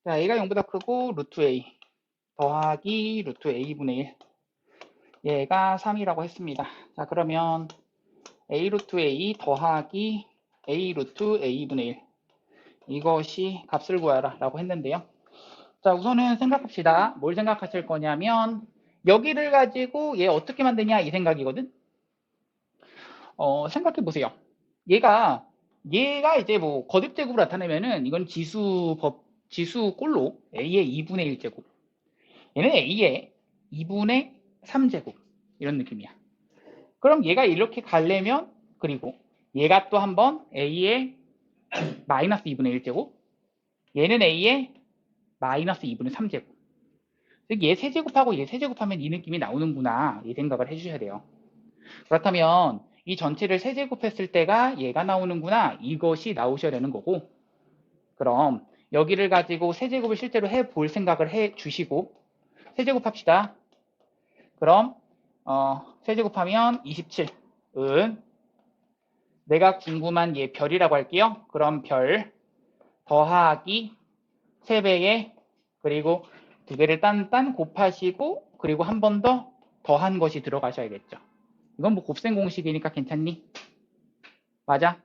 자, a가 0보다 크고 루트 a 더하기 루트 a분의 1. 얘가 3이라고 했습니다. 자, 그러면 a 루트 a 더하기 a 루트 a분의 1. 이것이 값을 구하라 라고 했는데요. 자, 우선은 생각합시다. 뭘 생각하실 거냐면 여기를 가지고 얘 어떻게 만드냐 이 생각이거든. 생각해 보세요. 얘가 이제 뭐 거듭제곱으로 나타내면은 이건 지수꼴로 a의 2분의 1제곱, 얘는 a의 2분의 3제곱 이런 느낌이야. 그럼 얘가 이렇게 가려면, 그리고 얘가 또 한번 a의 마이너스 2분의 1제곱, 얘는 a의 마이너스 2분의 3제곱. 즉 얘 세제곱하고 얘 세제곱하면 이 느낌이 나오는구나 이 생각을 해주셔야 돼요. 그렇다면 이 전체를 세제곱했을 때가 얘가 나오는구나 이것이 나오셔야 되는 거고, 그럼 여기를 가지고 세제곱을 실제로 해볼 생각을 해주시고 세제곱합시다. 그럼 세제곱하면 27은 내가 궁금한 얘 별이라고 할게요. 그럼 별 더하기 3배에 그리고 2개를 딴 곱하시고 그리고 한 번 더 더한 것이 들어가셔야겠죠. 이건 뭐 곱셈 공식이니까 괜찮니? 맞아?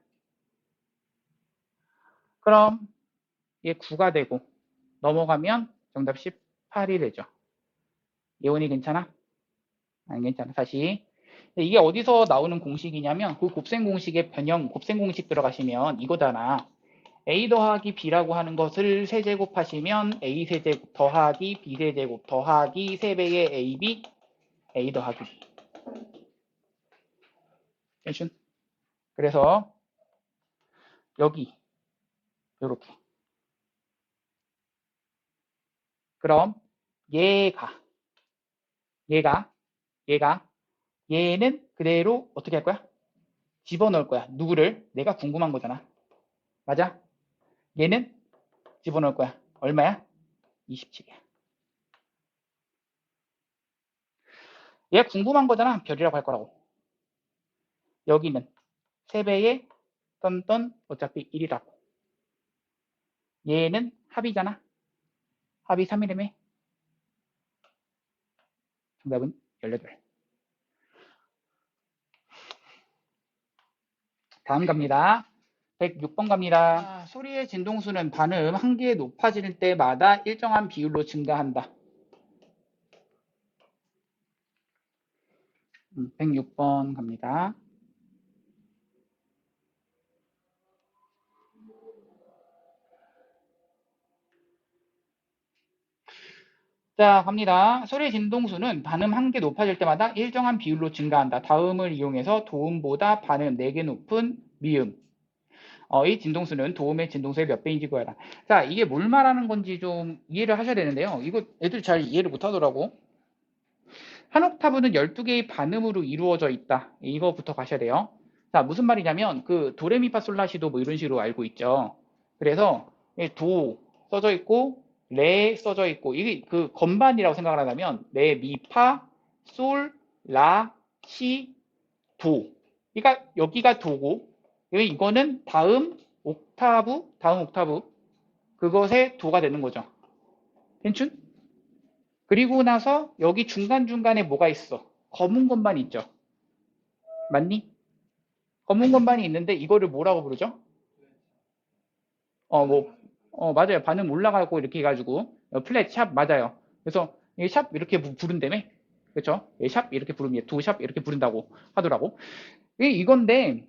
그럼 얘 9가 되고 넘어가면 정답 18이 되죠. 예원이 괜찮아? 안 괜찮아. 다시. 이게 어디서 나오는 공식이냐면 그 곱셈 공식의 변형, 곱셈 공식 들어가시면 이거잖아. a 더하기 b라고 하는 것을 세제곱 하시면 a 세제곱 더하기 b 세제곱 더하기 3배의 ab, a 더하기 b. 괜찮? 그래서 여기 요렇게. 그럼 얘가 얘는 그대로 어떻게 할 거야? 집어넣을 거야. 누구를? 내가 궁금한 거잖아. 맞아? 얘는 집어넣을 거야. 얼마야? 27이야. 얘 궁금한 거잖아. 별이라고 할 거라고. 여기는 3배의 떤떤 어차피 1이라고. 얘는 합이잖아. 합이 3이라며. 정답은 18. 다음 갑니다. 106번 갑니다. 소리의 진동수는 반음 한 개에 높아질 때마다 일정한 비율로 증가한다. 106번 갑니다. 자, 갑니다. 소리의 진동수는 반음 한 개 높아질 때마다 일정한 비율로 증가한다. 다음을 이용해서 도움보다 반음 4개 높은 미음. 이 진동수는 도움의 진동수의 몇 배인지 구해라. 자, 이게 뭘 말하는 건지 좀 이해를 하셔야 되는데요. 이거 애들 잘 이해를 못 하더라고. 한 옥타브는 12개의 반음으로 이루어져 있다. 이거부터 가셔야 돼요. 자, 무슨 말이냐면 그 도레미파솔라시도 뭐 이런 식으로 알고 있죠. 그래서 도 써져 있고 레 써져 있고 이게 그 건반이라고 생각을 하다면 레, 미, 파, 솔, 라, 시, 도. 그러니까 여기가 도고 이거는 다음 옥타브 그것의 도가 되는 거죠. 괜춘? 그리고 나서 여기 중간중간에 뭐가 있어? 검은 건반이 있죠. 맞니? 검은 건반이 있는데 이거를 뭐라고 부르죠? 맞아요. 반음 올라가고 이렇게 해가지고 플랫, 샵 맞아요. 그래서 이 샵 이렇게 부른다며? 그렇죠? 샵 이렇게 부르면 도샵 이렇게 부른다고 하더라고. 이건데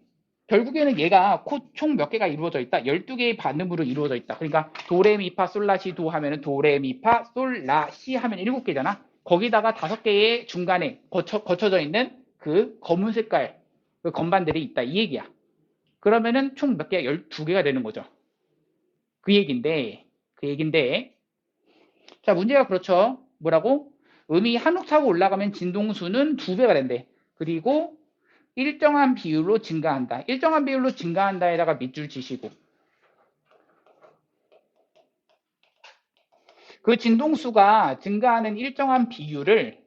결국에는 얘가 총 몇 개가 이루어져 있다? 12개의 반음으로 이루어져 있다. 그러니까 도레미파 솔라시 도 하면은 도레미파 솔라시 하면 7개잖아. 거기다가 5개의 중간에 거쳐져 있는 그 검은 색깔 그 건반들이 있다. 이 얘기야. 그러면은 총 몇 개? 12개가 되는 거죠. 그 얘긴데 자, 문제가 그렇죠. 뭐라고? 음이 한 옥타브 올라가면 진동수는 2배가 된대. 그리고 일정한 비율로 증가한다. 일정한 비율로 증가한다에다가 밑줄 치시고 그 진동수가 증가하는 일정한 비율을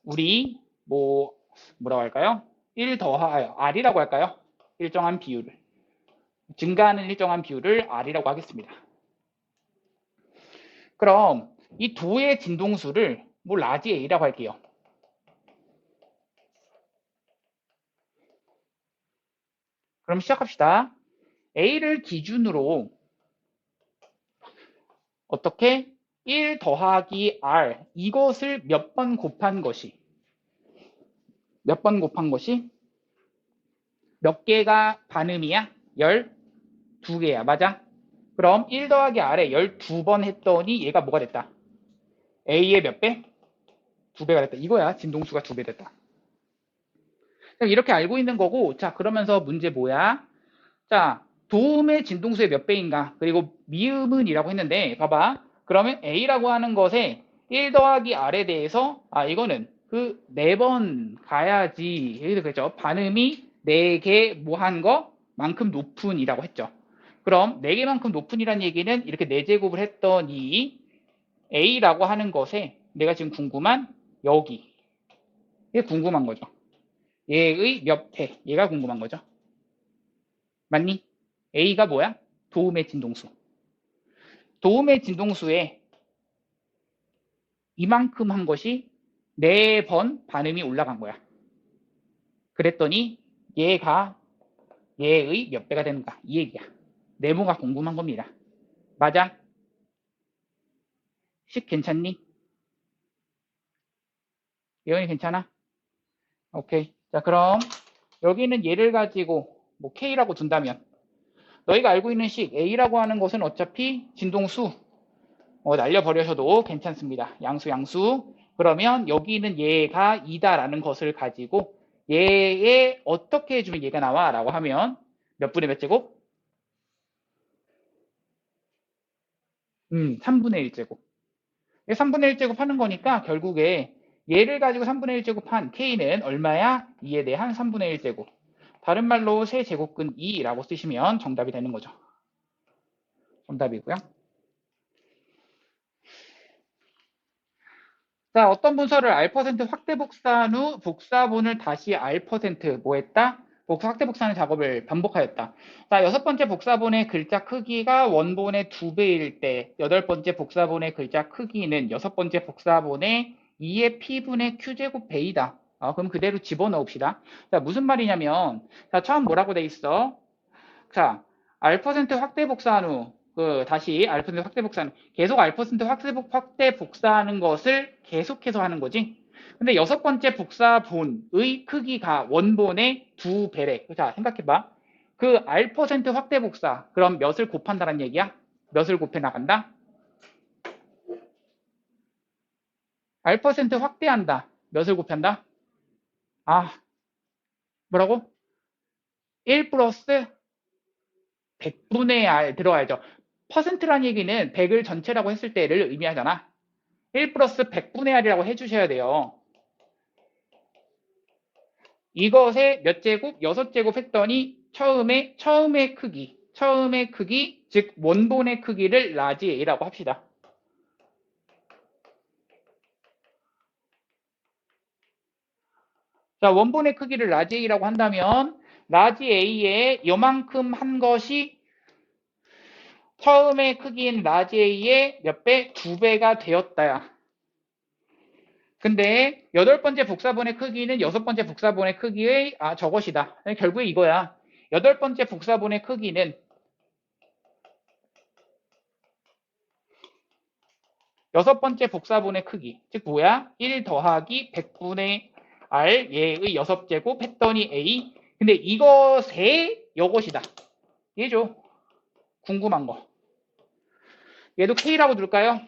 우리 뭐라고 할까요? 1 더하여 R이라고 할까요? 일정한 비율을 증가하는 일정한 비율을 R이라고 하겠습니다. 그럼 이 도의 진동수를 뭐 라지 A라고 할게요. 그럼 시작합시다. A를 기준으로 어떻게 1 더하기 R 이것을 몇 번 곱한 것이 몇 개가 반음이야? 12개야. 맞아? 그럼 1 더하기 R에 12번 했더니 얘가 뭐가 됐다? A의 몇 배? 2배가 됐다. 이거야. 진동수가 2배 됐다. 이렇게 알고 있는 거고, 자, 그러면서 문제 뭐야? 자, 도움의 진동수의 몇 배인가? 그리고 미음은 이라고 했는데, 봐봐. 그러면 A라고 하는 것에 1 더하기 R에 대해서, 이거는 그 4번 가야지. 여기도 그랬죠. 반음이 4개 뭐 한 거만큼 높은이라고 했죠. 그럼 4개만큼 높은이란 얘기는 이렇게 4제곱을 했더니 A라고 하는 것에 내가 지금 궁금한 여기. 이게 궁금한 거죠. 얘의 몇 배. 얘가 궁금한 거죠. 맞니? A가 뭐야? 도움의 진동수. 도움의 진동수에 이만큼 한 것이 4번 반음이 올라간 거야. 그랬더니 얘가 얘의 몇 배가 되는가? 이 얘기야. 네모가 궁금한 겁니다. 맞아? 식 괜찮니? 예원이 괜찮아? 오케이. 자, 그럼 여기는 얘를 가지고 뭐 K라고 둔다면 너희가 알고 있는 식 A라고 하는 것은 어차피 진동수 날려버려셔도 괜찮습니다. 양수. 그러면 여기는 얘가 2다라는 것을 가지고 얘에 어떻게 해주면 얘가 나와? 라고 하면 몇 분의 몇 제곱? 3분의 1제곱. 3분의 1제곱 하는 거니까 결국에 얘를 가지고 3분의 1제곱 한 K는 얼마야? 2에 대한 3분의 1제곱. 다른 말로 세제곱근 2라고 쓰시면 정답이 되는 거죠. 정답이고요. 자, 어떤 문서를 R% 확대 복사한 후 복사본을 다시 R% 뭐 했다? 확대 복사하는 작업을 반복하였다. 자, 6번째 복사본의 글자 크기가 원본의 2배일 때 8번째 복사본의 글자 크기는 6번째 복사본의 2의 P분의 Q제곱 배이다. 그럼 그대로 집어넣읍시다. 자, 무슨 말이냐면 자, 처음 뭐라고 돼 있어? 자, R% 확대 복사한 후 다시 R% 확대 복사하는 계속 R% 확대 복사하는 것을 계속해서 하는 거지. 근데 6번째 복사본의 크기가 원본의 2배래. 자, 생각해봐. 그 R% 확대 복사 그럼 몇을 곱한다는 얘기야? 몇을 곱해 나간다? R% 확대한다. 몇을 곱한다? 뭐라고? 1 플러스 100분의 R 들어가야죠. 퍼센트란 얘기는 100을 전체라고 했을 때를 의미하잖아. 1 플러스 100분의 R이라고 해주셔야 돼요. 이것의 몇 제곱? 6제곱 했더니 처음의 크기, 즉 원본의 크기를 라지 A라고 합시다. 자, 원본의 크기를 라지 A라고 한다면 라지 A에 요만큼 한 것이 처음의 크기인 라지 A의 몇 배? 2배가 되었다야. 근데 8번째 복사본의 크기는 6번째 복사본의 크기의 저것이다. 결국에 이거야. 8번째 복사본의 크기는 6번째 복사본의 크기. 즉 뭐야? 1 더하기 100분의 R 얘의 6제곱 했더니 A. 근데 이것의 요것이다. 얘죠. 궁금한 거. 얘도 K라고 둘까요?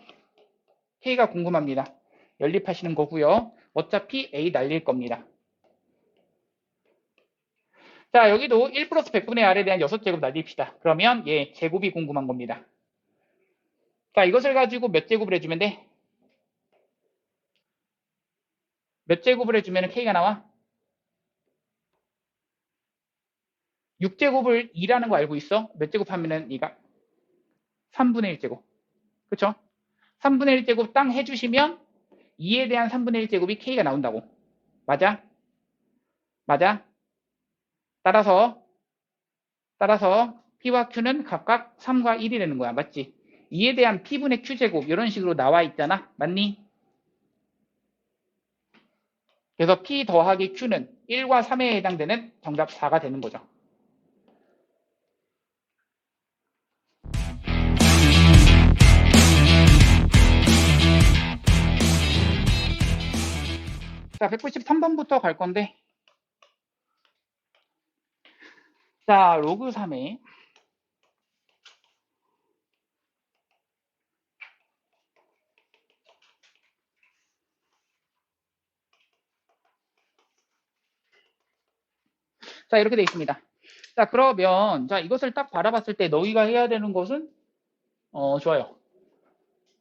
K가 궁금합니다. 연립하시는 거고요. 어차피 A 날릴 겁니다. 자, 여기도 1 플러스 100분의 R에 대한 6제곱 날립시다. 그러면 얘 제곱이 궁금한 겁니다. 자, 이것을 가지고 몇 제곱을 해주면 돼? 몇 제곱을 해주면 K가 나와? 6제곱을 2라는 거 알고 있어? 몇 제곱 하면은 얘가 3분의 1제곱. 그쵸? 3분의 1제곱 땅 해주시면 2에 대한 3분의 1제곱이 K가 나온다고. 맞아? 맞아? 따라서 P와 Q는 각각 3과 1이 되는 거야. 맞지? 2에 대한 P분의 Q제곱 이런 식으로 나와 있잖아. 맞니? 그래서 P 더하기 Q는 1과 3에 해당되는 정답 4가 되는 거죠. 자, 193번부터 갈 건데, 자, 로그 3에 자, 이렇게 돼 있습니다. 자, 그러면 자, 이것을 딱 바라봤을 때 너희가 해야 되는 것은 좋아요.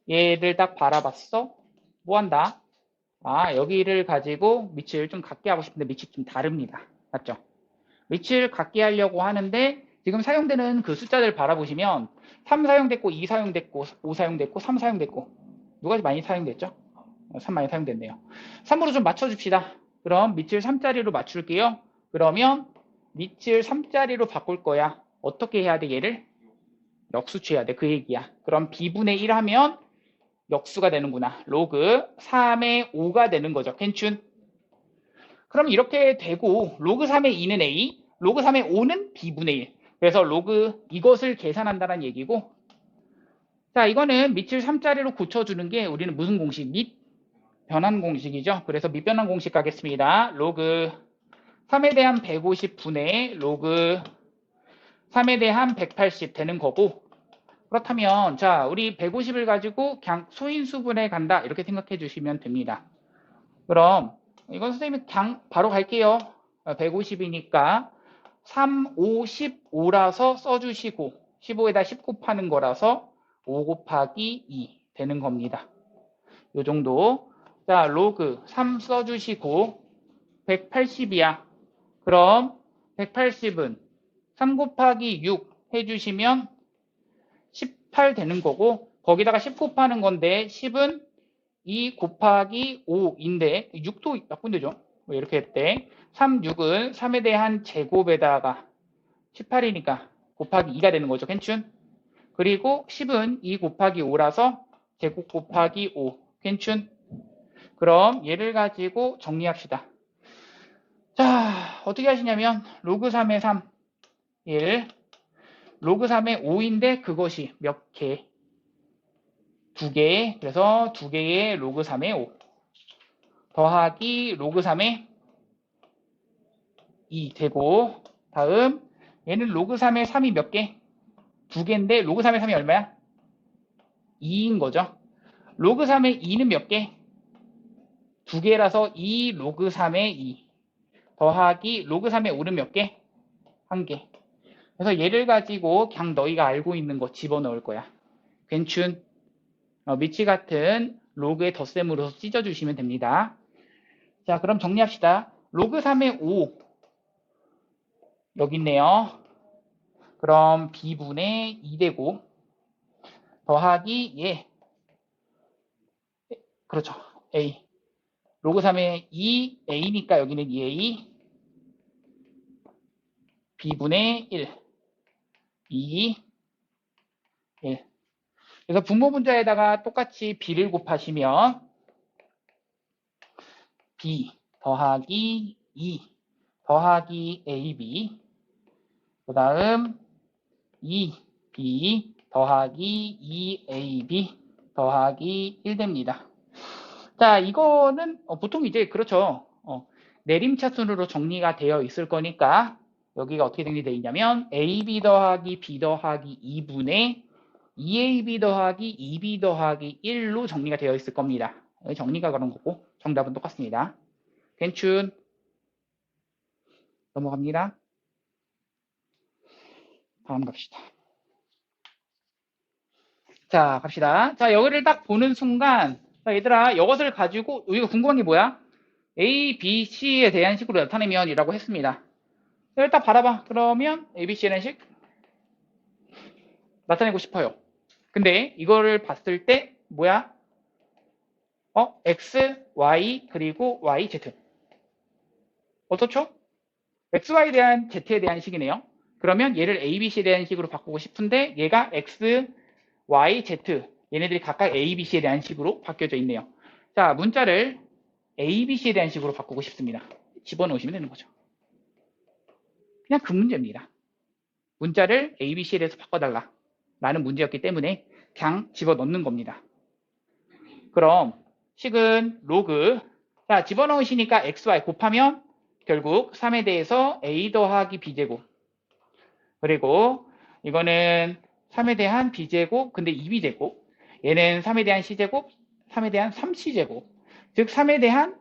얘를 딱 바라봤어. 뭐 한다? 아, 여기를 가지고 밑을 좀 같게 하고 싶은데 밑이 좀 다릅니다. 맞죠? 밑을 같게 하려고 하는데 지금 사용되는 그 숫자들 바라보시면 3 사용됐고 2 사용됐고 5 사용됐고 3 사용됐고 누가 많이 사용됐죠? 3 많이 사용됐네요. 3으로 좀 맞춰줍시다. 그럼 밑을 3자리로 맞출게요. 그러면 밑을 3자리로 바꿀 거야. 어떻게 해야 돼 얘를? 역수취해야 돼. 그 얘기야. 그럼 b분의 1 하면 역수가 되는구나. 로그 3의 5가 되는 거죠. 괜춘? 그럼 이렇게 되고 로그 3의 2는 a, 로그 3의 5는 b분의 1. 그래서 로그 이것을 계산한다는 얘기고 자 이거는 밑을 3자리로 고쳐주는 게 우리는 무슨 공식? 밑 변환 공식이죠. 그래서 밑 변환 공식 가겠습니다. 로그 3에 대한 150분의 로그 3에 대한 180 되는 거고 그렇다면 자 우리 150을 가지고 그냥 소인수분해 간다 이렇게 생각해 주시면 됩니다. 그럼 이건 선생님이 그냥 바로 갈게요. 150이니까 3, 5, 15라서 써주시고 15에다 10 곱하는 거라서 5 곱하기 2 되는 겁니다. 요 정도. 자 로그 3 써주시고 180이야. 그럼 180은 3 곱하기 6 해주시면 18 되는 거고 거기다가 10 곱하는 건데 10은 2 곱하기 5인데 6도 약분되죠. 이렇게 했대. 3, 6은 3에 대한 제곱에다가 18이니까 곱하기 2가 되는 거죠. 괜춘? 그리고 10은 2 곱하기 5라서 제곱 곱하기 5. 괜춘? 그럼 얘를 가지고 정리합시다. 자, 어떻게 하시냐면 로그 3의 3, 1, 로그 3의 5인데 그것이 몇 개? 2개. 그래서 2개의 로그 3의 5 더하기 로그 3의 2 되고 다음 얘는 로그 3의 3이 몇 개? 2개인데 로그 3의 3이 얼마야? 2인 거죠. 로그 3의 2는 몇 개? 2개라서 2 로그 3의 2 더하기 로그 3의 5는 몇 개? 1개. 그래서 얘를 가지고 그냥 너희가 알고 있는 거 집어넣을 거야. 괜춘? 미치 같은 로그의 덧셈으로 찢어주시면 됩니다. 자, 그럼 정리합시다. 로그 3의 5 여기 있네요. 그럼 b분의 2 되고 더하기 예. 그렇죠. a. 로그 3의 2a니까 여기는 2a b분의 1 2 1 그래서 분모 분자에다가 똑같이 b를 곱하시면 b 더하기 2 더하기 ab 그 다음 2b 더하기 2ab 더하기 1 됩니다. 자, 이거는 보통 이제 그렇죠. 내림차순으로 정리가 되어 있을 거니까 여기가 어떻게 정리되어 있냐면 ab 더하기 b 더하기 2분의 2ab 더하기 2b 더하기 1로 정리가 되어 있을 겁니다. 정리가 그런 거고 정답은 똑같습니다. 괜춘 넘어갑니다. 다음 갑시다. 자, 갑시다. 자, 여기를 딱 보는 순간 자, 얘들아 이것을 가지고 우리가 궁금한 게 뭐야? A, B, C에 대한 식으로 나타내면 이라고 했습니다. 이걸 딱 바라봐. 그러면 A, B, C라는 식 나타내고 싶어요. 근데 이거를 봤을 때 뭐야? X, Y 그리고 Y, Z 어떻죠? X, Y에 대한 Z에 대한 식이네요. 그러면 얘를 A, B, C에 대한 식으로 바꾸고 싶은데 얘가 X, y, z 얘네들이 각각 a, b, c에 대한 식으로 바뀌어져 있네요. 자, 문자를 a, b, c에 대한 식으로 바꾸고 싶습니다. 집어넣으시면 되는 거죠. 그냥 그 문제입니다. 문자를 a, b, c에 대해서 바꿔달라 라는 문제였기 때문에 그냥 집어넣는 겁니다. 그럼 식은 로그, 자, 집어넣으시니까 xy 곱하면 결국 3에 대해서 a 더하기 b제곱, 그리고 이거는 3에 대한 b제곱, 근데 2b제곱, 얘는 3에 대한 c제곱, 3에 대한 3c제곱, 즉 3에 대한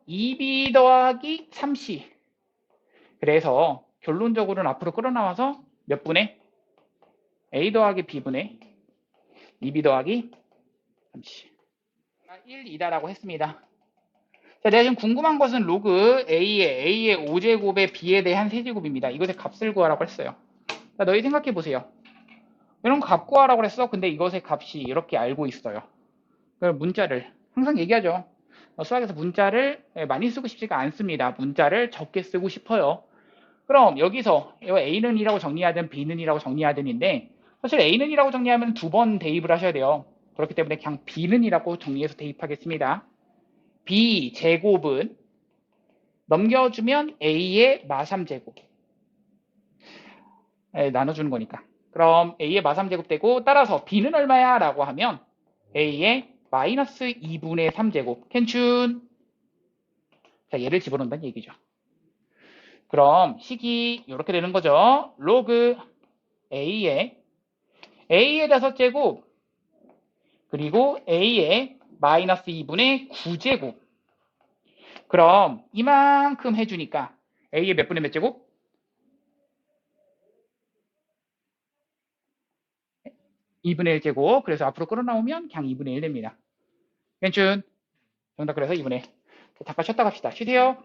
2b 더하기 3c. 그래서 결론적으로는 앞으로 끌어나와서 몇 분의 a 더하기 b분의 2b 더하기 3c. 1이다라고 했습니다. 자, 내가 지금 궁금한 것은 로그 A의 5제곱의 B에 대한 세제곱입니다. 이것의 값을 구하라고 했어요. 자, 너희 생각해 보세요. 이런 값 구하라고 했어. 근데 이것의 값이 이렇게 알고 있어요. 그럼 문자를 항상 얘기하죠. 수학에서 문자를 많이 쓰고 싶지가 않습니다. 문자를 적게 쓰고 싶어요. 그럼 여기서 A는 2라고 정리하든 B는 2라고 정리하든인데 사실 A는 2라고 정리하면 2번 대입을 하셔야 돼요. 그렇기 때문에 그냥 B는 2라고 정리해서 대입하겠습니다. B 제곱은 넘겨주면 A의 마3제곱 나눠주는 거니까. 그럼 A의 마3제곱 되고 따라서 B는 얼마야? 라고 하면 A의 마이너스 2분의 3제곱. 캔춘. 자, 얘를 집어넣는다는 얘기죠. 그럼 식이 이렇게 되는 거죠. 로그 A의 5제곱 그리고 A의 마이너스 2분의 9제곱. 그럼 이만큼 해주니까 A의 몇 분의 몇 제곱? 2분의 1제곱. 그래서 앞으로 끌어나오면 그냥 2분의 1 됩니다. 괜춘. 정답 그래서 2분의 1. 잠깐 쉬었다 갑시다. 쉬세요.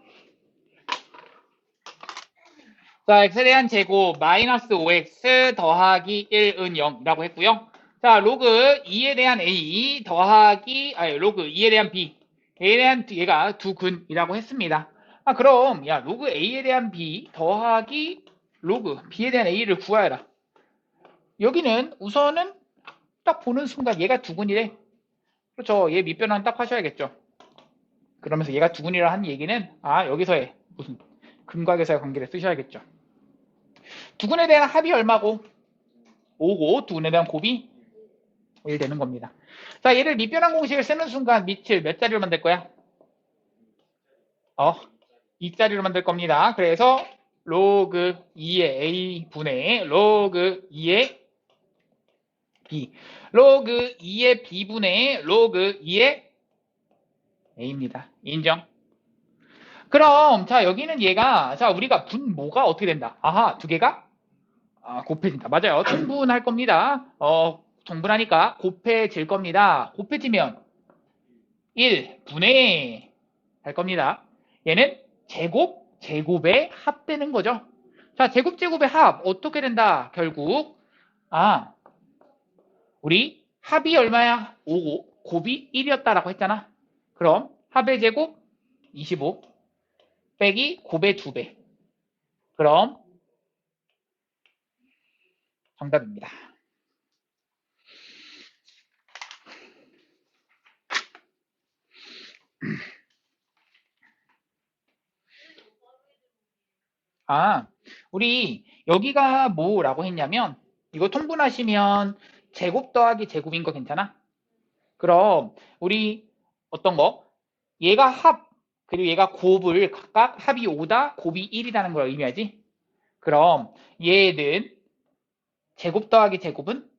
자, x에 대한 제곱 마이너스 5x 더하기 1은 0이라고 했고요. 자, 로그 2에 대한 a 더하기 로그 2에 대한 b a에 대한 얘가 두 근이라고 했습니다. 아, 그럼 야, 로그 a에 대한 b 더하기 로그 b에 대한 a를 구하여라. 여기는 우선은 딱 보는 순간 얘가 두 근이래. 그렇죠. 얘 밑변환 딱 하셔야겠죠. 그러면서 얘가 두 근이라 한 얘기는 여기서의 무슨 근각에서의 관계를 쓰셔야겠죠. 두근에 대한 합이 얼마고? 5고 두근에 대한 곱이 1 되는 겁니다. 자, 얘를 밑변환 공식을 쓰는 순간 밑을 몇 자리로 만들 거야? 2자리로 만들 겁니다. 그래서 로그 2의 a 분의 로그 2의 b 로그 2의 b분의 로그 2의 a입니다. 인정? 그럼 자, 여기는 얘가 자, 우리가 분모가 어떻게 된다? 두 개가 곱해진다. 맞아요. 통분할 겁니다. 정분하니까 곱해질 겁니다. 곱해지면 1분의 할 겁니다. 얘는 제곱의 합 되는 거죠. 자, 제곱의 합 어떻게 된다? 결국 우리 합이 얼마야? 5고 곱이 1이었다라고 했잖아. 그럼 합의 제곱 25 빼기 곱의 2배. 그럼 정답입니다. 우리 여기가 뭐라고 했냐면 이거 통분하시면 제곱 더하기 제곱인 거 괜찮아? 그럼 우리 어떤 거? 얘가 합 그리고 얘가 곱을 각각 합이 5다 곱이 1이라는 걸 의미하지? 그럼 얘는 제곱 더하기 제곱은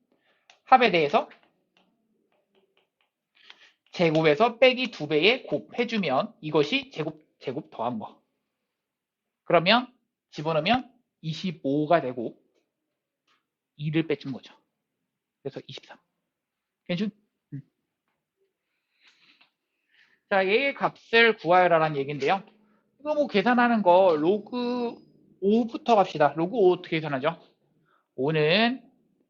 합에 대해서 제곱에서 빼기 2배의 곱 해주면 이것이 제곱 더한 거. 그러면 집어넣으면 25가 되고 2를 빼준 거죠. 그래서 23. 괜찮? 자, 얘의 값을 구하여라라는 얘기인데요. 이거 뭐 계산하는 거 로그 5부터 갑시다. 로그 5 어떻게 계산하죠? 5는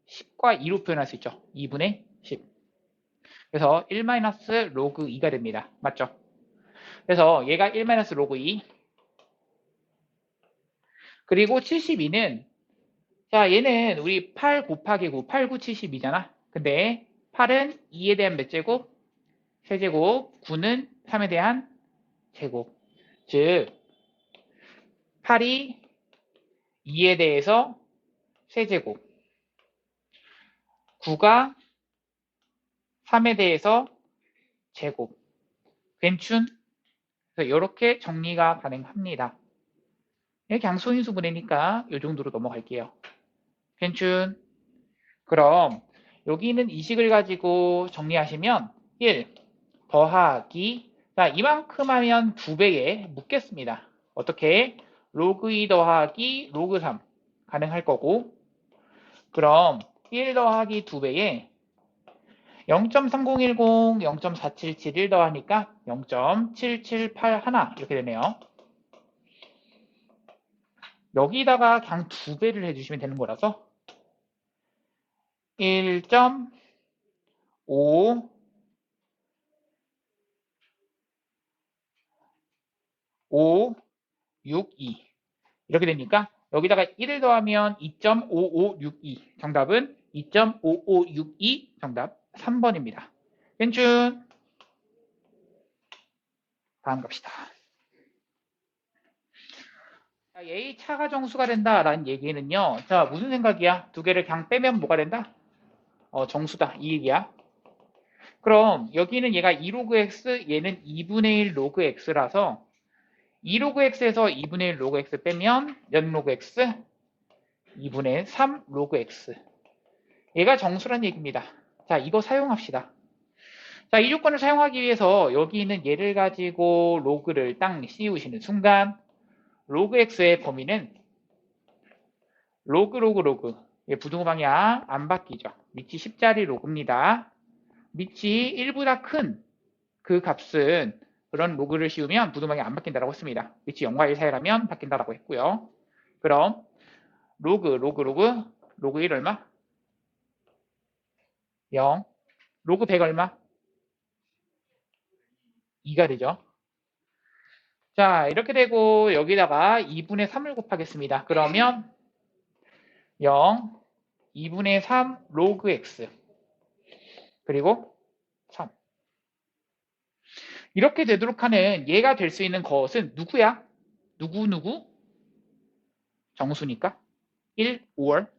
10과 2로 표현할 수 있죠. 2분의 10. 그래서 1 로그 2가 됩니다. 맞죠? 그래서 얘가 1 로그 2. 그리고 72는 자, 얘는 우리 8 곱하기 9, 8, 9, 72잖아. 근데 8은 2에 대한 몇 제곱? 세제곱. 9는 3에 대한 제곱. 즉 8이 2에 대해서 세제곱. 9가 3에 대해서 제곱. 괜춘? 그래서 이렇게 정리가 가능합니다. 그냥 소인수분해니까 이 정도로 넘어갈게요. 괜춘? 그럼 여기 있는 이 식을 가지고 정리하시면 1 더하기 자 이만큼 하면 2배에 묶겠습니다. 어떻게? 로그 2 더하기 로그 3 가능할 거고 그럼 1 더하기 2배에 0.3010, 0.4771 더하니까 0.7781 이렇게 되네요. 여기다가 그냥 2배를 해주시면 되는 거라서 1.5 562 이렇게 되니까 여기다가 1을 더하면 2.5562 정답은 2.5562 정답 3번입니다. 괜춘 다음 갑시다. 자, A 차가 정수가 된다라는 얘기는요. 자 무슨 생각이야? 두 개를 그냥 빼면 뭐가 된다? 정수다 이 얘기야. 그럼 여기는 얘가 2로그 x 얘는 2분의 1 로그 x라서 2로그 x에서 2분의 1 로그 x 빼면 몇 로그 x? 2분의 3 로그 x. 얘가 정수란 얘기입니다. 자, 이거 사용합시다. 자, 이 조건을 사용하기 위해서 여기 있는 얘를 가지고 로그를 딱 씌우시는 순간 로그 x의 범위는 로그 얘 부등호 방향 안 바뀌죠. 밑이 10짜리 로그입니다. 밑이 1보다 큰 그 값은 그런 로그를 씌우면 부등호 방향 안 바뀐다라고 했습니다. 밑이 0과 1 사이라면 바뀐다라고 했고요. 그럼 로그 1 얼마? 0. 로그 100 얼마? 2가 되죠. 자, 이렇게 되고 여기다가 2분의 3을 곱하겠습니다. 그러면 0, 2분의 3 로그 x 그리고 3 이렇게 되도록 하는 얘가 될 수 있는 것은 누구야? 누구? 정수니까 1, 5월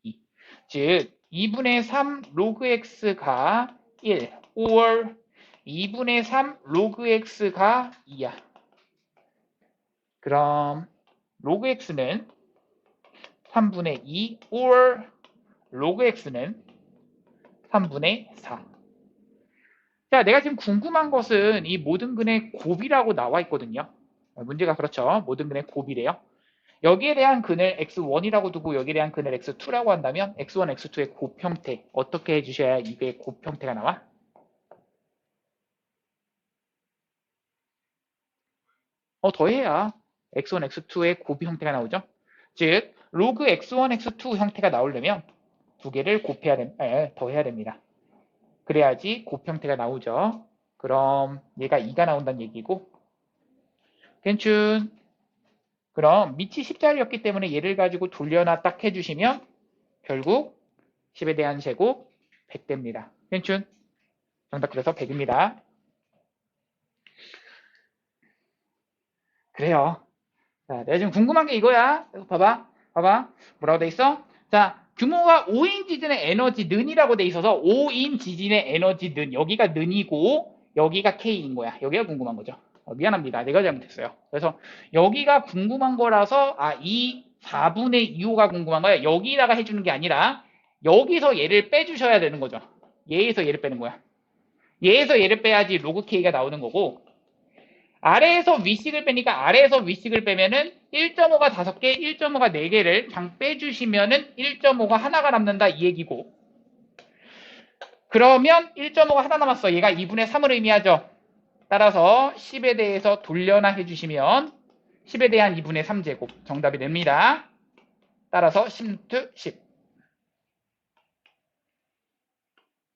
2. 즉 2분의 3 로그 x가 1, 5월 2분의 3 로그 x가 2야. 그럼 로그 x는 3분의 2 or 로그 x는 3분의 4. 자, 내가 지금 궁금한 것은 이 모든 근의 곱이라고 나와 있거든요. 문제가 그렇죠. 모든 근의 곱이래요. 여기에 대한 근을 x1이라고 두고 여기에 대한 근을 x2라고 한다면 x1, x2의 곱 형태 어떻게 해주셔야 이게 곱 형태가 나와? 더해야 x1, x2의 곱 형태가 나오죠. 즉 로그 x1, x2 형태가 나오려면 두 개를 더해야 됩니다. 그래야지 곱 형태가 나오죠. 그럼 얘가 2가 나온다는 얘기고 괜춘 그럼 밑이 10짜리였기 때문에 얘를 가지고 돌려나 딱 해주시면 결국 10에 대한 제곱 100됩니다. 괜춘 정답 그래서 100입니다. 그래요. 자, 내가 지금 궁금한 게 이거야. 봐봐. 뭐라고 돼 있어? 자, 규모가 5인 지진의 에너지 는이라고 돼 있어서 5인 지진의 에너지 는 여기가 는이고 여기가 K인 거야. 여기가 궁금한 거죠. 미안합니다. 내가 잘못했어요. 그래서 여기가 궁금한 거라서 이 4분의 2호가 궁금한 거야. 여기다가 해주는 게 아니라 여기서 얘를 빼주셔야 되는 거죠. 얘에서 얘를 빼는 거야. 얘에서 얘를 빼야지 로그 K가 나오는 거고 아래에서 위식을 빼니까 아래에서 위식을 빼면은 1.5가 5개, 1.5가 4개를 그냥 빼주시면은 1.5가 하나가 남는다 이 얘기고 그러면 1.5가 하나 남았어. 얘가 2분의 3을 의미하죠. 따라서 10에 대해서 돌려나 해주시면 10에 대한 2분의 3제곱 정답이 됩니다. 따라서 10 10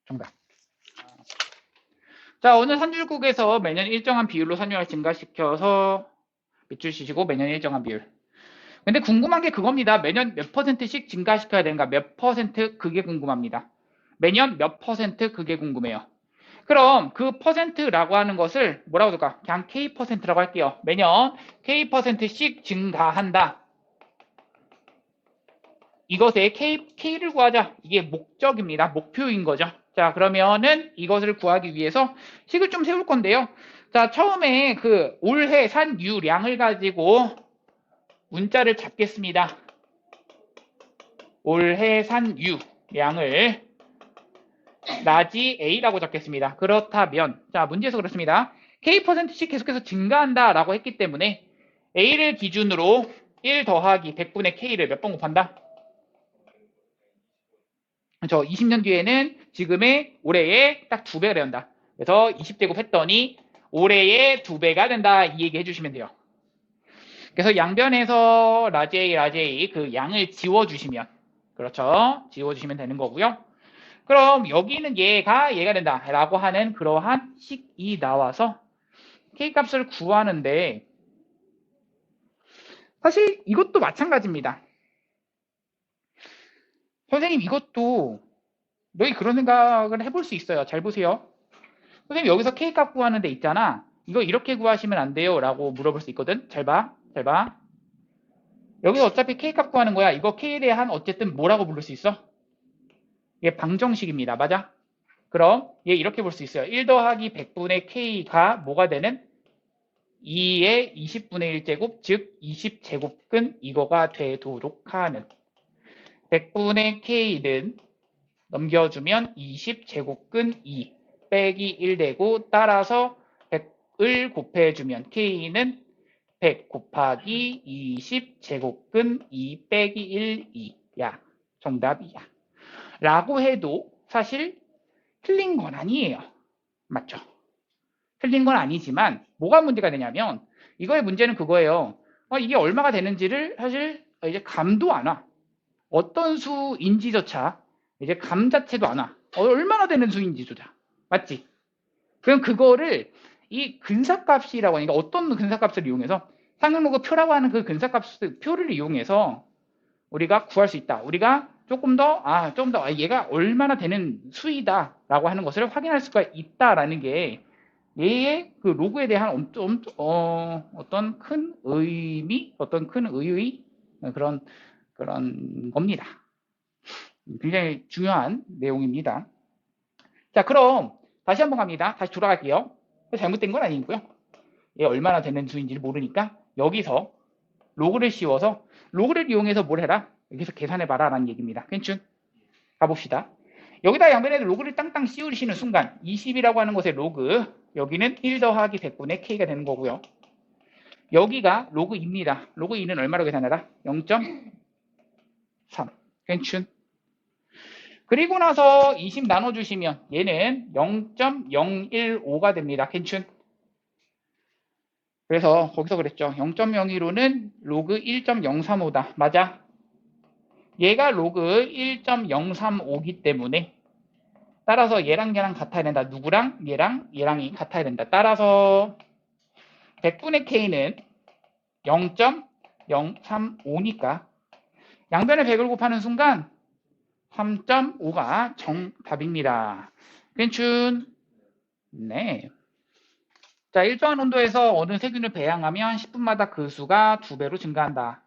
정답. 자, 오늘 산출국에서 매년 일정한 비율로 산출을 증가시켜서 밑줄 치시고 매년 일정한 비율. 근데 궁금한 게 그겁니다. 매년 몇 %씩 증가시켜야 되는가? 몇 %? 그게 궁금합니다. 매년 몇 퍼센트 그게 궁금해요. 그럼 그 퍼센트라고 하는 것을 뭐라고 줄까? 그냥 K%라고 할게요. 매년 K%씩 증가한다. 이것의 K를 구하자. 이게 목적입니다. 목표인 거죠. 자, 그러면은 이것을 구하기 위해서 식을 좀 세울 건데요. 자, 처음에 그 올해 산 유량을 가지고 문자를 잡겠습니다. 올해 산 유량을 라지 A라고 잡겠습니다. 그렇다면, 자, 문제에서 그렇습니다. K%씩 계속해서 증가한다라고 했기 때문에 A를 기준으로 1 더하기 100분의 K를 몇 번 곱한다? 그렇죠. 20년 뒤에는 지금의 올해의 딱 2배가 된다. 그래서 20제곱 했더니 올해의 2배가 된다. 이 얘기 해주시면 돼요. 그래서 양변에서 라지 A 그 양을 지워주시면, 그렇죠. 지워주시면 되는 거고요. 그럼 여기는 얘가 된다 라고 하는 그러한 식이 나와서 K값을 구하는데 사실 이것도 마찬가지입니다. 선생님 이것도 너희 그런 생각을 해볼 수 있어요. 잘 보세요. 선생님 여기서 K값 구하는 데 있잖아. 이거 이렇게 구하시면 안 돼요 라고 물어볼 수 있거든. 잘 봐. 잘 봐. 여기서 어차피 K값 구하는 거야. 이거 K에 대한 어쨌든 뭐라고 부를 수 있어? 이게 방정식입니다. 맞아? 그럼 얘 이렇게 볼 수 있어요. 1 더하기 100분의 K가 뭐가 되는? 2의 20분의 1제곱, 즉 20제곱근 이거가 되도록 하는 100분의 K는 넘겨주면 20제곱근 2 빼기 1 되고 따라서 100을 곱해주면 K는 100 곱하기 20제곱근 2 빼기 1, 2야. 정답이야. 라고 해도 사실 틀린 건 아니에요. 맞죠? 틀린 건 아니지만 뭐가 문제가 되냐면 이거의 문제는 그거예요. 이게 얼마가 되는지를 사실 이제 감도 안 와. 어떤 수인지조차 이제 감 자체도 안 와. 얼마나 되는 수인지조차. 맞지? 그럼 그거를 이 근사값이라고 하니까 어떤 근사값을 이용해서 상용로그 표라고 하는 그 근사값 표를 이용해서 우리가 구할 수 있다. 우리가 조금 더 얘가 얼마나 되는 수이다라고 하는 것을 확인할 수가 있다라는 게 얘의 그 로그에 대한 어떤 큰 의미, 어떤 큰 의의 그런 겁니다. 굉장히 중요한 내용입니다. 자, 그럼 다시 한번 갑니다. 다시 돌아갈게요. 잘못된 건 아니고요. 얘 얼마나 되는 수인지를 모르니까 여기서 로그를 씌워서 로그를 이용해서 뭘 해라? 여기서 계산해봐라 라는 얘기입니다. 괜춘? 가봅시다. 여기다 양변에 로그를 땅땅 씌우시는 순간 20이라고 하는 것의 로그, 여기는 1 더하기 100분의 K가 되는 거고요. 여기가 로그 2입니다. 로그 2는 얼마로 계산해라? 0.3. 괜춘? 그리고 나서 20 나눠주시면 얘는 0.015가 됩니다. 괜춘? 그래서 거기서 그랬죠. 0.015는 로그 1.035다. 맞아? 얘가 로그 1.035기 때문에 따라서 얘랑 같아야 된다. 누구랑? 얘랑이 같아야 된다. 따라서 100분의 K는 0.035니까 양변에 100을 곱하는 순간 3.5가 정답입니다. 괜춘? 네. 자, 일정한 온도에서 어느 세균을 배양하면 10분마다 그 수가 2배로 증가한다.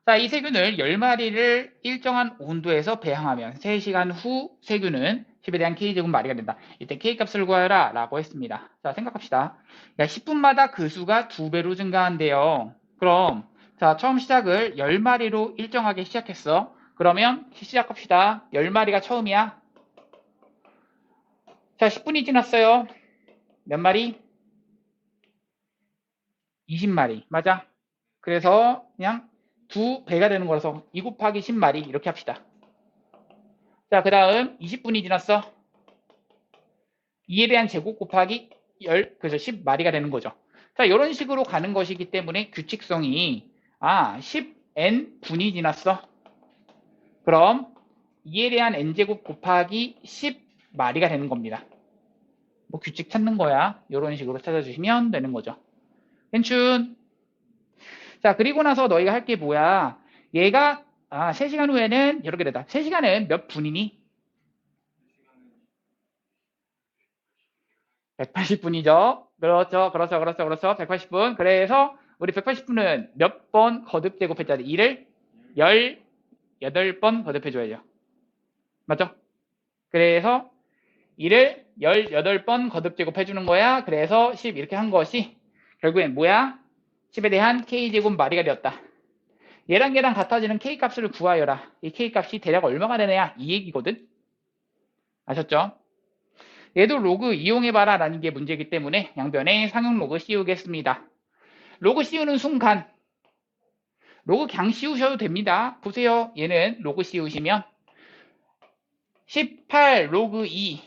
자, 이 세균을 10마리를 일정한 온도에서 배양하면 3시간 후 세균은 10에 대한 K제곱 마리가 된다. 이때 K값을 구하라 라고 했습니다. 자, 생각합시다. 야, 10분마다 그 수가 2배로 증가한대요. 그럼 자, 처음 시작을 10마리로 일정하게 시작했어. 그러면 시작합시다. 10마리가 처음이야. 자, 10분이 지났어요. 몇 마리? 20마리. 맞아? 그래서 그냥 2배가 되는 거라서 2 곱하기 10마리 이렇게 합시다. 자, 그 다음 20분이 지났어. 2에 대한 제곱 곱하기 10, 그래서 10마리가 되는 거죠. 자, 이런 식으로 가는 것이기 때문에 규칙성이 10n 분이 지났어. 그럼 2에 대한 n제곱 곱하기 10마리가 되는 겁니다. 뭐 규칙 찾는 거야. 이런 식으로 찾아주시면 되는 거죠. 괜춘? 자, 그리고 나서 너희가 할 게 뭐야? 얘가 3시간 후에는 이렇게 되다. 3시간은 몇 분이니? 180분이죠. 그렇죠. 180분. 그래서 우리 180분은 몇 번 거듭 제곱했자 돼? 2를 18번 거듭해줘야죠. 맞죠? 그래서 2를 18번 거듭 제곱해주는 거야. 그래서 10 이렇게 한 것이 결국엔 뭐야? 10에 대한 k제곱 마리가 되었다. 얘랑 같아지는 k값을 구하여라. 이 k값이 대략 얼마가 되느냐? 이 얘기거든. 아셨죠? 얘도 로그 이용해봐라 라는 게 문제이기 때문에 양변에 상용 로그 씌우겠습니다. 로그 씌우는 순간 로그 그냥 씌우셔도 됩니다. 보세요. 얘는 로그 씌우시면 18 로그 2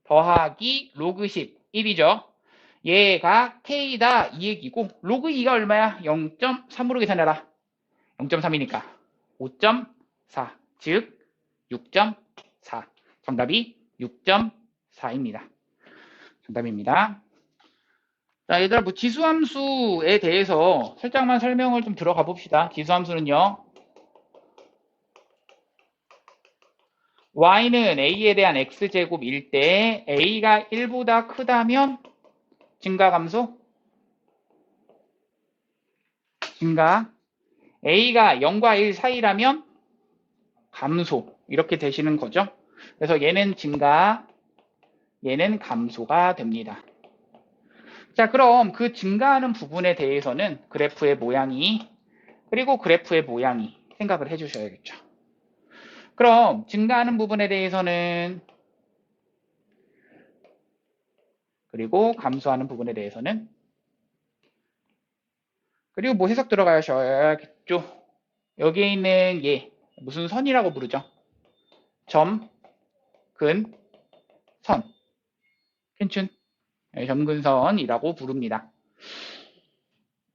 더하기 로그 10 1이죠. 얘가 k다 이 얘기고 로그 2가 얼마야? 0.3으로 계산해라. 0.3이니까 5.4 즉 6.4 정답이 6.4입니다. 정답입니다. 자, 얘들아, 뭐 지수함수에 대해서 살짝만 설명을 좀 들어가 봅시다. 지수함수는요, y는 a에 대한 x제곱일 때 a가 1보다 크다면 증가 감소? 증가. a가 0과 1 사이라면 감소. 이렇게 되시는 거죠. 그래서 얘는 증가, 얘는 감소가 됩니다. 자, 그럼 그 증가하는 부분에 대해서는 그래프의 모양이, 그리고 그래프의 모양이 생각을 해주셔야겠죠. 그럼 증가하는 부분에 대해서는, 그리고 감소하는 부분에 대해서는, 그리고 뭐 해석 들어가셔야겠죠. 여기에 있는 얘 무슨 선이라고 부르죠? 점, 근, 선. 괜춘? 점근선이라고 부릅니다.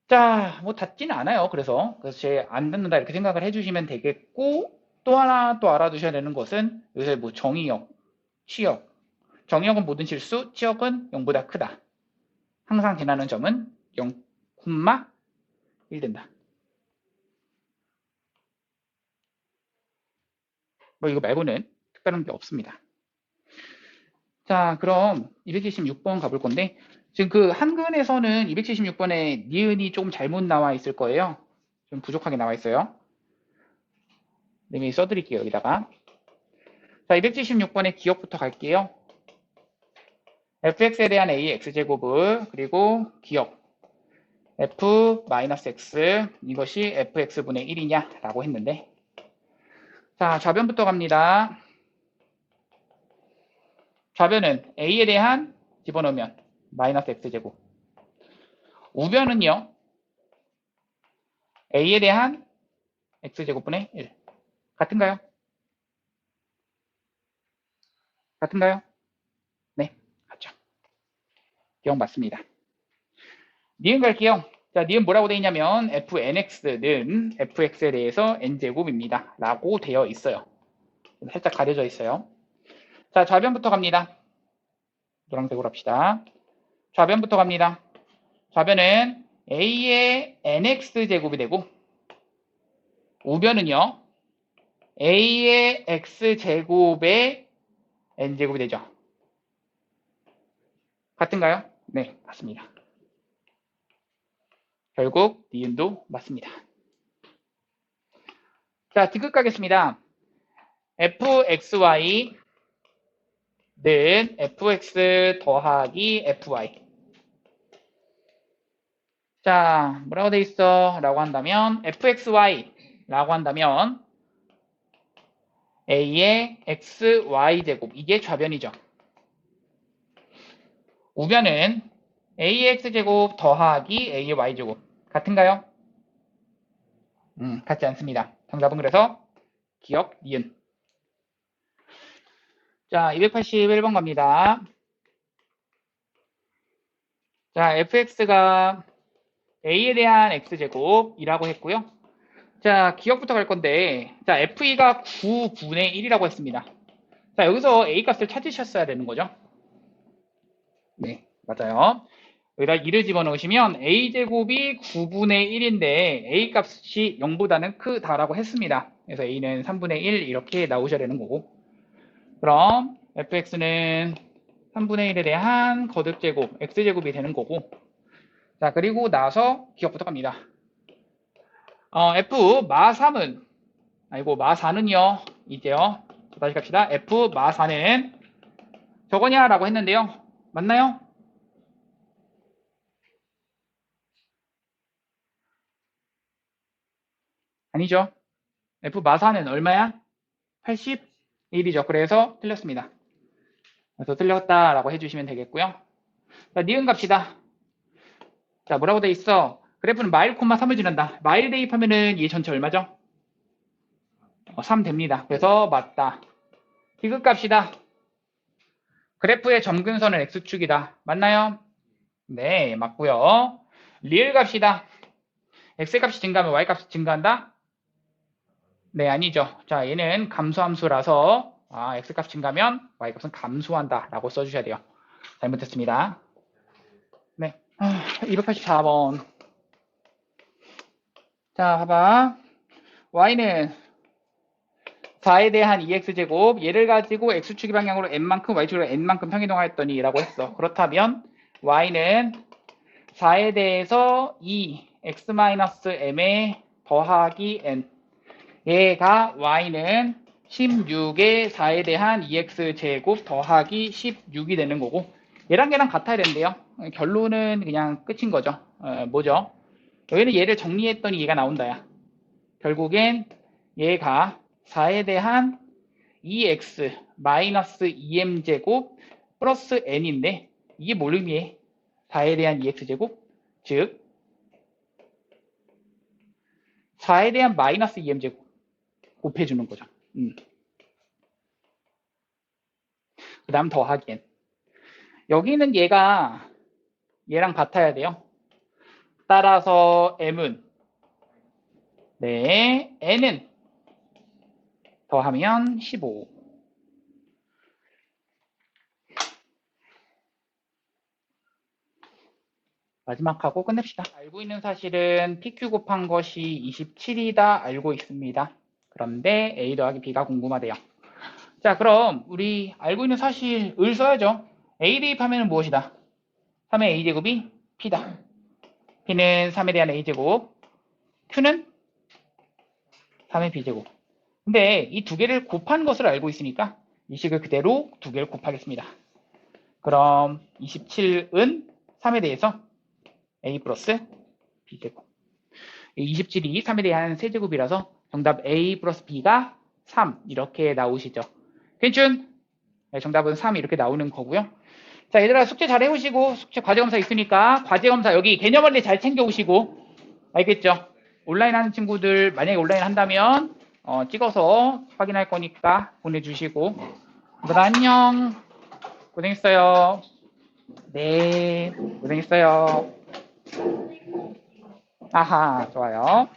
자, 뭐 닿지는 않아요. 그래서 제 안 닿는다 이렇게 생각을 해주시면 되겠고, 또 하나 또 알아두셔야 되는 것은 요새 뭐 정의역, 치역. 정의역은 모든 실수, 치역은 0보다 크다. 항상 지나는 점은 0,1 된다. 뭐 이거 말고는 특별한 게 없습니다. 자, 그럼 276번 가볼 건데, 지금 그 한근에서는 276번에 니은이 조금 잘못 나와 있을 거예요. 좀 부족하게 나와 있어요. 네, 써드릴게요, 여기다가. 자, 276번의 기억부터 갈게요. fx에 대한 a x제곱을, 그리고 기억. f-x, 이것이 fx분의 1이냐? 라고 했는데. 자, 좌변부터 갑니다. 좌변은 a에 대한 집어넣으면 마이너스 x제곱. 우변은요, a에 대한 x제곱분의 1. 같은가요? 같은가요? 네, 같죠. 기억 맞습니다. 니은 갈게요. 자, 니은 뭐라고 되어 있냐면 fnx는 fx에 대해서 n제곱입니다. 라고 되어 있어요. 살짝 가려져 있어요. 자, 좌변부터 갑니다. 노란색으로 합시다. 좌변부터 갑니다. 좌변은 a의 nx제곱이 되고 우변은요 a의 x제곱의 n제곱이 되죠. 같은가요? 네, 맞습니다. 결국 니은도 맞습니다. 자, 뒤끝 가겠습니다. fxy는 fx 더하기 fy. 자, 뭐라고 돼 있어? 라고 한다면 fxy 라고 한다면 a의 xy제곱, 이게 좌변이죠. 우변은 a의 x제곱 더하기 a의 y제곱. 같은가요? 같지 않습니다. 정답은 그래서 기억, 니은. 자, 281번 갑니다. 자, fx가 a에 대한 x제곱이라고 했고요. 자, 기억부터 갈 건데, 자, fe가 9분의 1이라고 했습니다. 자, 여기서 a 값을 찾으셨어야 되는 거죠. 네, 맞아요. 여기다 2를 집어넣으시면 a제곱이 9분의 1인데 a 값이 0보다는 크다라고 했습니다. 그래서 a는 3분의 1 이렇게 나오셔야 되는 거고. 그럼 fx는 3분의 1에 대한 거듭제곱, x제곱이 되는 거고. 자, 그리고 나서 기억부터 갑니다. f 마 3은, 아이고, 마 4는요, 이제요. 다시 갑시다. f 마 4는 저거냐라고 했는데요. 맞나요? 아니죠. f 마 4는 얼마야? 81이죠. 그래서 틀렸습니다. 그래서 틀렸다라고 해주시면 되겠고요. 자, 니은 갑시다. 자, 뭐라고 돼 있어? 그래프는 마일 콤마 3을 지난다. 마일 대입하면은 얘 전체 얼마죠? 3 됩니다. 그래서 맞다. 디귿 갑시다. 그래프의 점근선은 x축이다. 맞나요? 네, 맞고요. 리을 갑시다. x값이 증가하면 y값이 증가한다? 네, 아니죠. 자, 얘는 감소함수라서 x값 증가하면 y값은 감소한다 라고 써주셔야 돼요. 잘못했습니다. 네, 284번. 자, 봐봐. y는 4에 대한 2x제곱, 얘를 가지고 x축이 방향으로 n만큼, y축으로 n만큼 평이동하였더니 라고 했어. 그렇다면 y는 4에 대해서 2x-m에 더하기 n, 얘가 y는 16에 4에 대한 2x제곱 더하기 16이 되는 거고, 얘랑 얘랑 같아야 된대요. 결론은 그냥 끝인 거죠. 뭐죠? 여기는 얘를 정리했더니 얘가 나온다야. 결국엔 얘가 4에 대한 2x 마이너스 2m제곱 플러스 n인데, 이게 뭘 의미해? 4에 대한 2x제곱? 즉 4에 대한 마이너스 2m제곱 곱해주는 거죠. 그 다음 더하기 n. 여기는 얘가 얘랑 같아야 돼요. 따라서 m은, 네, n은 더하면 15. 마지막하고 끝냅시다. 알고 있는 사실은 PQ 곱한 것이 27이다 알고 있습니다. 그런데 A 더하기 B가 궁금하대요. 자, 그럼 우리 알고 있는 사실을 써야죠. A 대입하면 무엇이다? 3의 A제곱이 P다. P는 3에 대한 A제곱, Q는 3의 B제곱. 근데 이 두 개를 곱한 것을 알고 있으니까 이 식을 그대로 두 개를 곱하겠습니다. 그럼 27은 3에 대해서 A 플러스 B제곱. 27이 3에 대한 세제곱이라서 정답 A 플러스 B가 3 이렇게 나오시죠. 괜춘? 네, 정답은 3 이렇게 나오는 거고요. 자, 얘들아 숙제 잘 해오시고, 숙제 과제검사 있으니까 과제검사 여기 개념원리 잘 챙겨오시고, 알겠죠? 온라인 하는 친구들 만약에 온라인 한다면 찍어서 확인할 거니까 보내주시고. 그럼 안녕. 고생했어요. 네, 고생했어요. 아하, 좋아요.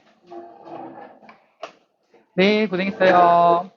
네, 고생했어요.